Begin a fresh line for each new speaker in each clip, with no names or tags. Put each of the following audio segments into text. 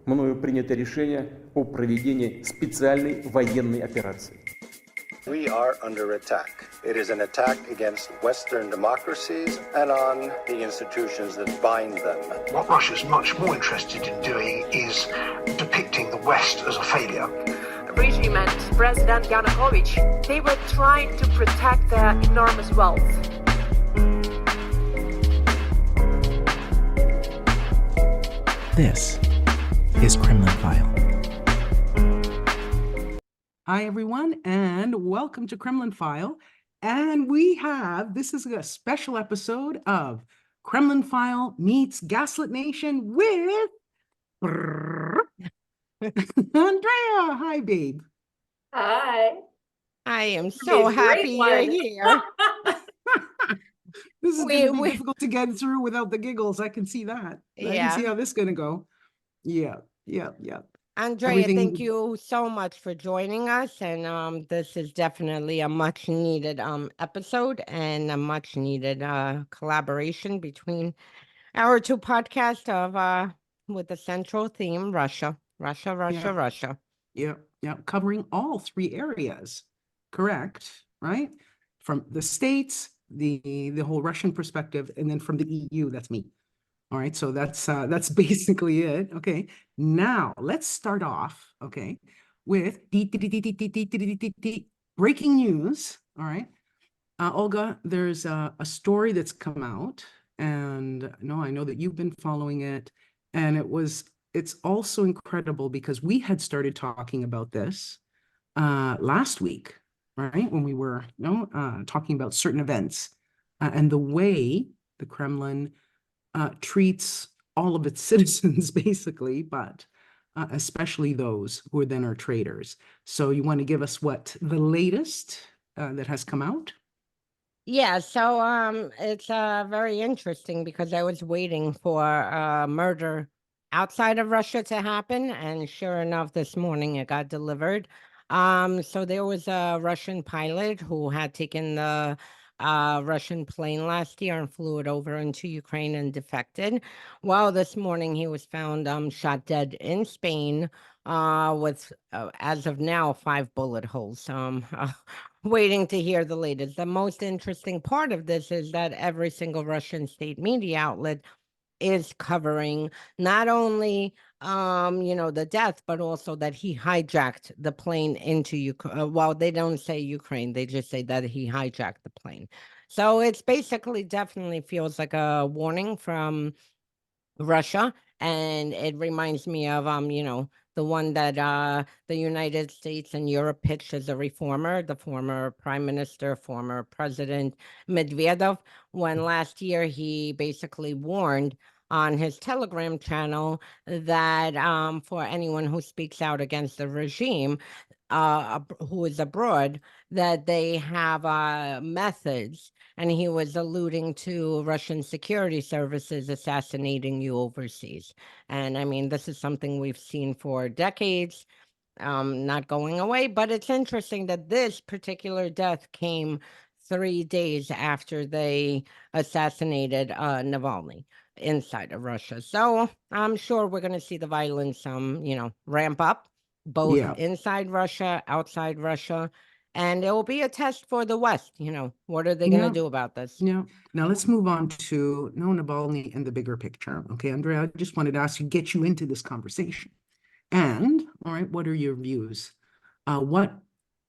мною принято решение о проведении специальной военной операции.
We are under attack. It is an attack against Western democracies and on the institutions that bind them.
What Russia's much more interested in doing is depicting the West as a failure.
The regime and President Yanukovych, they were trying to protect their enormous wealth.
This is Kremlin File.
Hi, everyone, and welcome to Kremlin File. And this is a special episode of Kremlin File meets Gaslit Nation with Andrea. Hi, babe.
Hi.
I am so happy you're here.
This is going to be difficult to get through without the giggles. I can see that. I can see how this is going to go. Yeah.
Andrea, thank you so much for joining us. And this is definitely a much needed episode and a much needed collaboration between our two podcasts of with the central theme, Russia.
Yeah. Covering all three areas. Correct. Right. From the States, the whole Russian perspective, and then from the EU, that's me. All right, so that's basically it. Okay, now let's start off, okay, with breaking news. All right, Olga, there's a story that's come out, and I know that you've been following it, and it's also incredible because we had started talking about this last week, right, when we were talking about certain events and the way the Kremlin treats all of its citizens, basically, but especially those who then are traitors. So you want to give us what the latest that has come out?
Yeah, so it's very interesting because I was waiting for murder outside of Russia to happen, and sure enough, this morning it got delivered. So there was a Russian pilot who had taken the Russian plane last year and flew it over into Ukraine and defected. Well, this morning he was found shot dead in Spain with, as of now, 5 bullet holes. Waiting to hear the latest. The most interesting part of this is that every single Russian state media outlet is covering not only the death, but also that he hijacked the plane into Ukraine. Well, they don't say Ukraine, they just say that he hijacked the plane. So it's basically definitely feels like a warning from Russia, and it reminds me of the one that the United States and Europe pitched as a reformer, the former prime minister, former president Medvedev, when last year he basically warned on his Telegram channel that for anyone who speaks out against the regime, who is abroad, that they have methods. And he was alluding to Russian security services assassinating you overseas. And I mean, this is something we've seen for decades, not going away. But it's interesting that this particular death came 3 days after they assassinated Navalny inside of Russia. So I'm sure we're going to see the violence, ramp up, both inside Russia, outside Russia. And it will be a test for the West. What are they going to do about this?
Yeah. Now let's move on to Navalny and the bigger picture. Okay, Andrea, I just wanted to get you into this conversation. And, all right, what are your views? What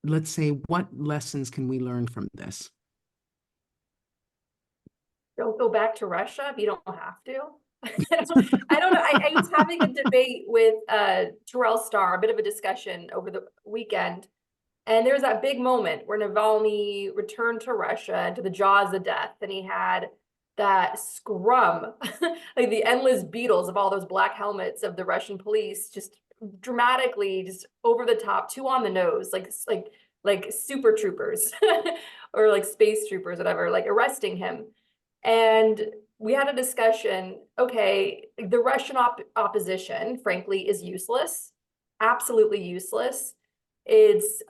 lessons can we learn from this?
Don't go back to Russia if you don't have to. I don't know. I was having a debate with Terrell Starr, a bit of a discussion over the weekend. And there was that big moment where Navalny returned to Russia, to the jaws of death, and he had that scrum, like the endless beetles of all those black helmets of the Russian police, just dramatically, just over the top, too on the nose, like super troopers or like space troopers, whatever, like arresting him. And we had a discussion. Okay, the Russian opposition, frankly, is useless, absolutely useless. It's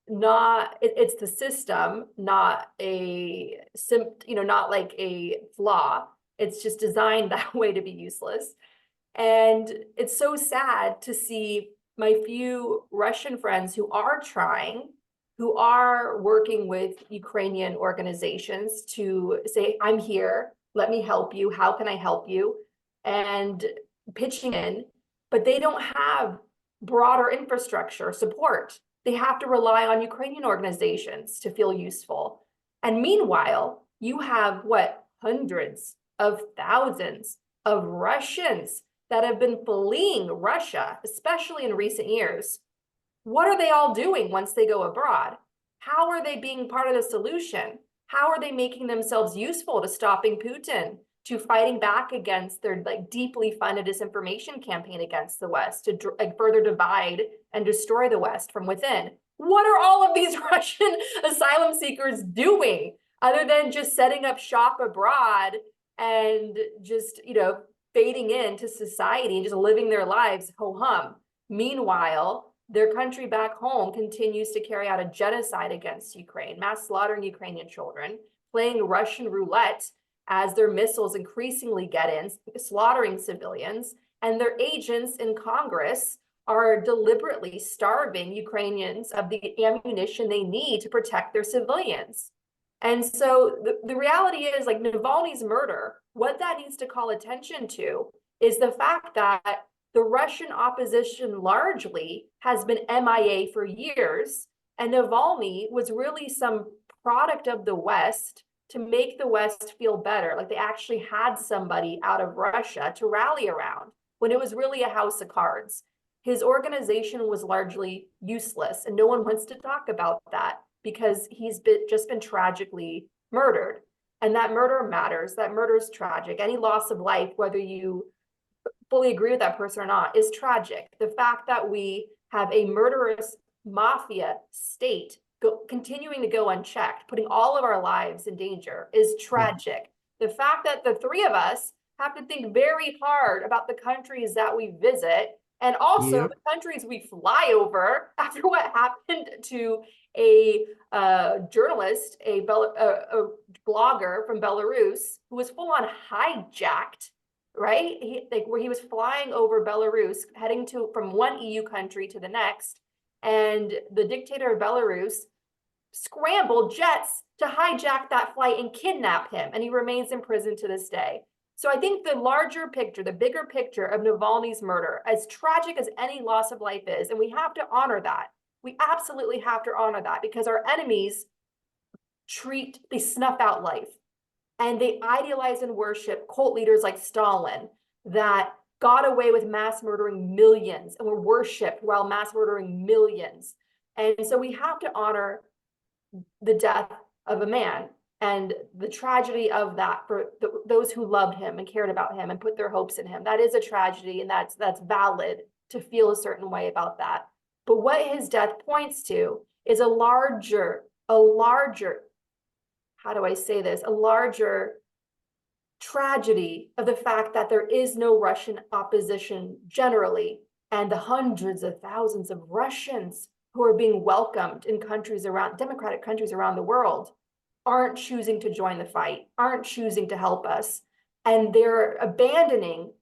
it's the system, not not like a flaw. It's just designed that way to be useless. And it's so sad to see my few Russian friends who are trying, who are working with Ukrainian organizations to say, I'm here, let me help you, how can I help you? And pitching in, but they don't have broader infrastructure support. They have to rely on Ukrainian organizations to feel useful. And meanwhile, you have what, hundreds of thousands of Russians that have been fleeing Russia, especially in recent years. What are they all doing once they go abroad? How are they being part of the solution? How are they making themselves useful to stopping Putin, to fighting back against their like deeply funded disinformation campaign against the West, to further divide and destroy the West from within? What are all of these Russian asylum seekers doing other than just setting up shop abroad and just, fading into society and just living their lives ho-hum? Meanwhile, their country back home continues to carry out a genocide against Ukraine, mass slaughtering Ukrainian children, playing Russian roulette as their missiles increasingly get in, slaughtering civilians, and their agents in Congress are deliberately starving Ukrainians of the ammunition they need to protect their civilians. And so the reality is, like, Navalny's murder, what that needs to call attention to is the fact that the Russian opposition largely has been MIA for years, and Navalny was really some product of the West to make the West feel better, like they actually had somebody out of Russia to rally around when it was really a house of cards. His organization was largely useless, and no one wants to talk about that because he's just been tragically murdered. And that murder matters. That murder is tragic. Any loss of life, whether you fully agree with that person or not, is tragic. The fact that we have a murderous mafia state continuing to go unchecked, putting all of our lives in danger, is tragic. The fact that the three of us have to think very hard about the countries that we visit and also the countries we fly over after what happened to a journalist, a blogger from Belarus who was full on hijacked, right? Where he was flying over Belarus, heading from one EU country to the next, and the dictator of Belarus scrambled jets to hijack that flight and kidnap him, and he remains in prison to this day. So I think the larger picture, the bigger picture of Navalny's murder, as tragic as any loss of life is, and we have to honor that. We absolutely have to honor that, because our enemies they snuff out life. And they idealize and worship cult leaders like Stalin that got away with mass murdering millions and were worshipped while mass murdering millions. And so we have to honor the death of a man and the tragedy of that for those who loved him and cared about him and put their hopes in him. That is a tragedy, and that's valid to feel a certain way about that. But what his death points to is a larger, how do I say this? A larger tragedy of the fact that there is no Russian opposition generally, and the hundreds of thousands of Russians who are being welcomed in democratic countries around the world aren't choosing to join the fight, aren't choosing to help us. And they're abandoning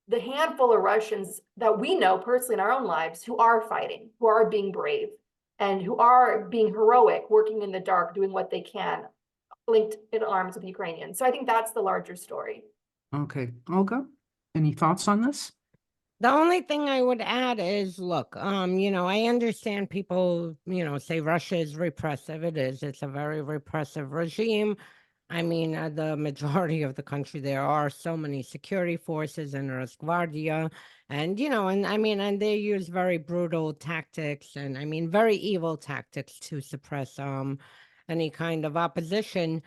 the handful of Russians that we know personally in our own lives who are fighting, who are being brave, and who are being heroic, working in the dark, doing what they can, linked in arms with Ukrainians. So I think that's the larger story.
Okay. Olga, any thoughts on this?
The only thing I would add is, look, I understand people, say Russia is repressive. It is. It's a very repressive regime. I mean, the majority of the country, there are so many security forces and Rosgvardia, and, and they use very brutal tactics and, very evil tactics to suppress any kind of opposition,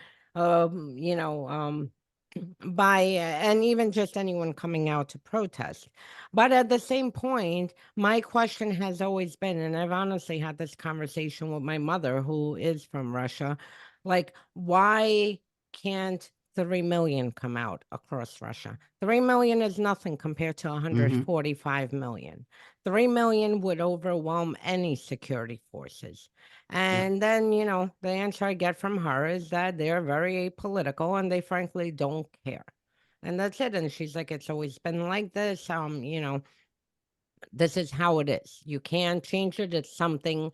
by and even just anyone coming out to protest. But at the same point, my question has always been, and I've honestly had this conversation with my mother, who is from Russia, like, why can't 3 million come out across Russia? 3 million is nothing compared to 145 million. 3 million would overwhelm any security forces. And then, the answer I get from her is that they're very apolitical and they frankly don't care. And that's it. And she's like, it's always been like this. This is how it is. You can't change it. It's something,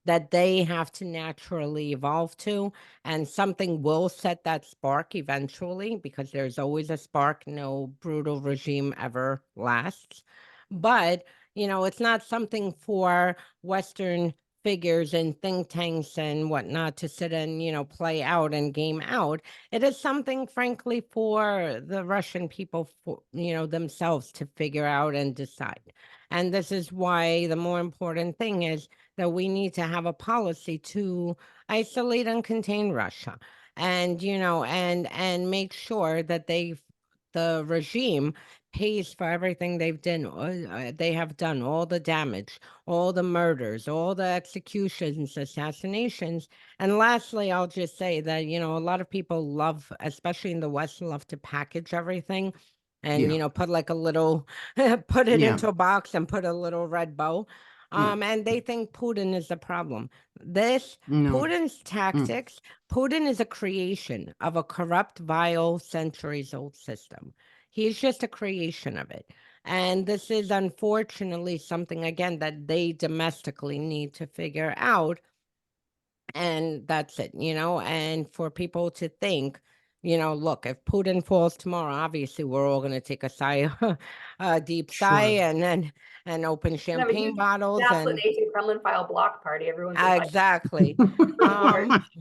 that they have to naturally evolve to. And something will set that spark eventually, because there's always a spark. No brutal regime ever lasts. But, it's not something for Western figures and think tanks and whatnot to sit and, play out and game out. It is something, frankly, for the Russian people, themselves to figure out and decide. And this is why the more important thing is that we need to have a policy to isolate and contain Russia, and and make sure that the regime pays for everything they have done, all the damage, all the murders, all the executions, assassinations. And lastly, I'll just say that, a lot of people love, especially in the West, love to package everything and, put like a little, put it into a box and put a little red bow. And they think Putin is the problem. Putin's tactics, Putin is a creation of a corrupt, vile, centuries-old system. He's just a creation of it. And this is unfortunately something, again, that they domestically need to figure out. And that's it, and for people to think, look, if Putin falls tomorrow, obviously we're all going to take a deep sigh, and open champagne bottles.
Gaslit
And
Nation Kremlin file block party. Everyone's
exactly.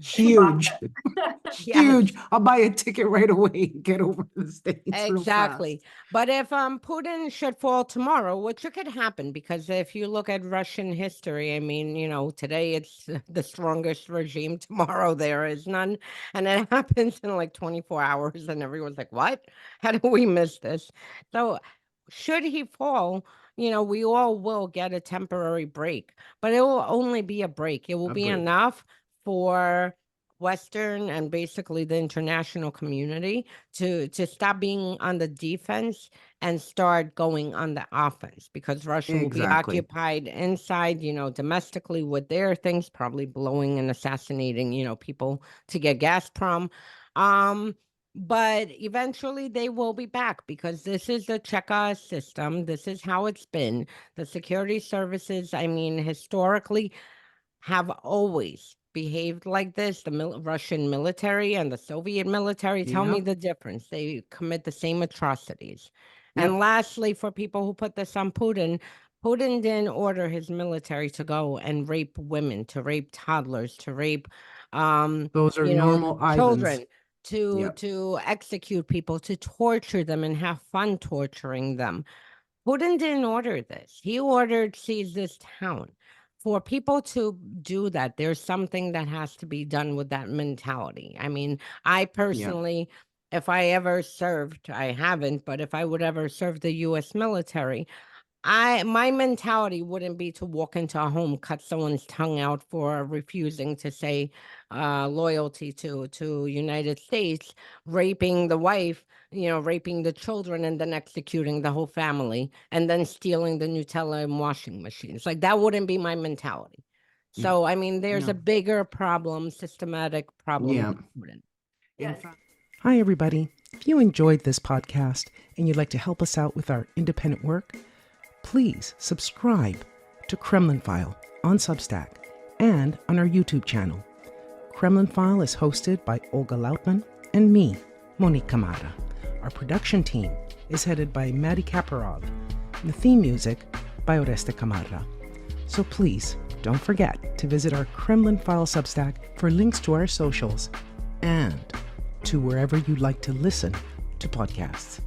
Huge.
Yes.
Huge. I'll buy a ticket right away and get over to the States.
Exactly. But if Putin should fall tomorrow, which it could happen, because if you look at Russian history, I mean, today it's the strongest regime, tomorrow there is none. And it happens in like 24 hours and everyone's like, what? How do we miss this? So should he fall, we all will get a temporary break, but it will only be a break. It will be enough for Western and basically the international community to stop being on the defense and start going on the offense, because Russia will be occupied inside, domestically with their things, probably blowing and assassinating, people to get Gazprom. But eventually they will be back, because this is the Cheka system. This is how it's been. The security services, I mean, historically have always behaved like this. The Russian military and the Soviet military, tell me the difference. They commit the same atrocities. And lastly, for people who put this on Putin, Putin didn't order his military to go and rape women, to rape toddlers, to rape
those are normal
children, to execute people, to torture them and have fun torturing them. Putin didn't order this. He ordered seize this town. For people to do that, there's something that has to be done with that mentality. I mean, I personally, if I ever served, I haven't, but if I would ever serve the U.S. military, my mentality wouldn't be to walk into a home, cut someone's tongue out for refusing to say loyalty to United States, raping the wife, raping the children, and then executing the whole family, and then stealing the Nutella and washing machines. Like, that wouldn't be my mentality. So, I mean, there's a bigger problem, systematic problem.
Hi, everybody. If you enjoyed this podcast and you'd like to help us out with our independent work, please subscribe to Kremlin File on Substack and on our YouTube channel. Kremlin File is hosted by Olga Lautman and me, Monique Camara. Our production team is headed by Maddie Kaparov, and the theme music by Oreste Camara. So please don't forget to visit our Kremlin File Substack for links to our socials and to wherever you'd like to listen to podcasts.